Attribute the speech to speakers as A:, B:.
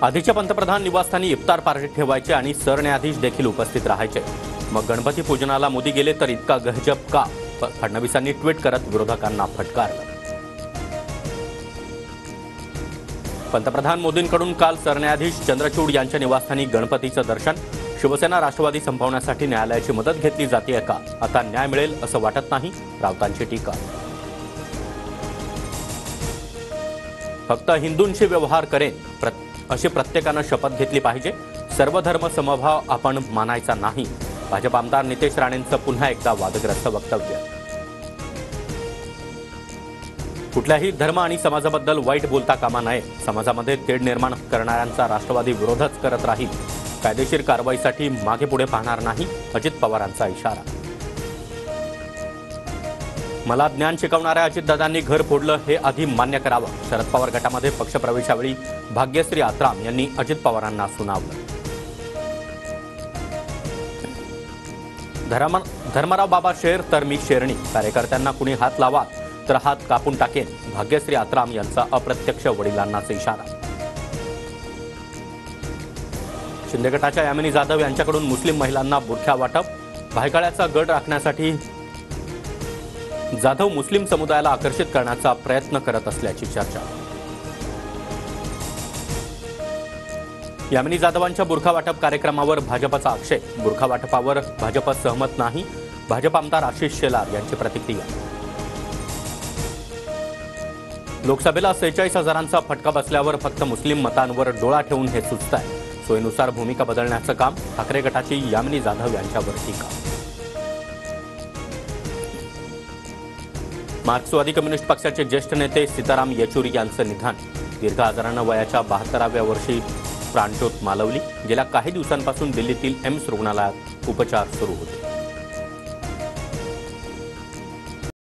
A: आधीच्या पंतप्रधान निवासस्थानी इफ्तार पार्टी ठेवायचे आणि सरन्यायाधीश देखील उपस्थित राहायचे। मग गणपती पूजनाला मोदी गेले तर इतका गजब का? फडणवीसांनी ट्विट करत विरोधकांना फटकारलं। पंतप्रधान मोदींकडून काल सरन्यायाधीश चंद्रचूड यांच्या निवासस्थानी गणपतीचं दर्शन। शिवसेना राष्ट्रवादी संपवण्यासाठी न्यायालयाची मदत घेतली जाते का? आता न्याय मिळेल असं वाटत नाही, राऊतांची टीका। फक्त हिंदूंशी व्यवहार करेन अशी प्रत्येकानं शपथ घेतली पाहिजे। सर्व धर्म समभाव आपण मानायचा नाही। भाजप आमदार नितेश राणेंचं पुन्हा एकदा वादग्रस्त वक्तव्य। कुठल्याही धर्म आणि समाजाबद्दल वाईट बोलता कामा नये। समाजामध्ये तेढ निर्माण करणाऱ्यांचा राष्ट्रवादी विरोधच करत राहील। कायदेशीर कारवाईसाठी मागे पुढे पाहणार नाही, अजित पवारांचा इशारा। मला ज्ञान शिकवणाऱ्या अजितदादांनी घर फोडलं हे आधी मान्य करावं। शरद पवार गटामध्ये पक्षप्रवेशावेळी भाग्यश्री आत्राम यांनी अजित पवारांना सुनावलं। धर्मराव बाबा शेर तर मी शेरणी। कार्यकर्त्यांना कुणी हात लावा तर हात कापून टाकेन। भाग्यश्री आत्राम यांचा अप्रत्यक्ष वडिलांनाच इशारा। शिंदे गटाच्या यामिनी जाधव यांच्याकडून मुस्लिम महिलांना बुरख्या वाटप। भायखळ्याचा गड राखण्यासाठी जाधव मुस्लिम समुदायाला आकर्षित करण्याचा प्रयत्न करत असल्याची चर्चा। यामिनी जाधवांच्या बुरखा वाटप कार्यक्रमावर भाजपचा आक्षेप। बुरखा वाटपावर भाजप सहमत नाही। भाजप आमदार आशिष शेलार यांची प्रतिक्रिया। लोकसभेला 46,000चा फटका बसल्यावर फक्त मुस्लिम मतांवर डोळा ठेवून हे सुचतंय। सोयीनुसार भूमिका बदलण्याचं काम। ठाकरे गटाची यामिनी जाधव यांच्यावर टीका। मार्क्सवादी कम्युनिस्ट पक्षाचे ज्येष्ठ नेते सीताराम येचुरी यांचं निधन। दीर्घ आजारानं वयाच्या 72व्या वर्षी प्राणज्योत मालवली। गेल्या काही दिवसांपासून दिल्लीतील एम्स रुग्णालयात उपचार सुरू होते।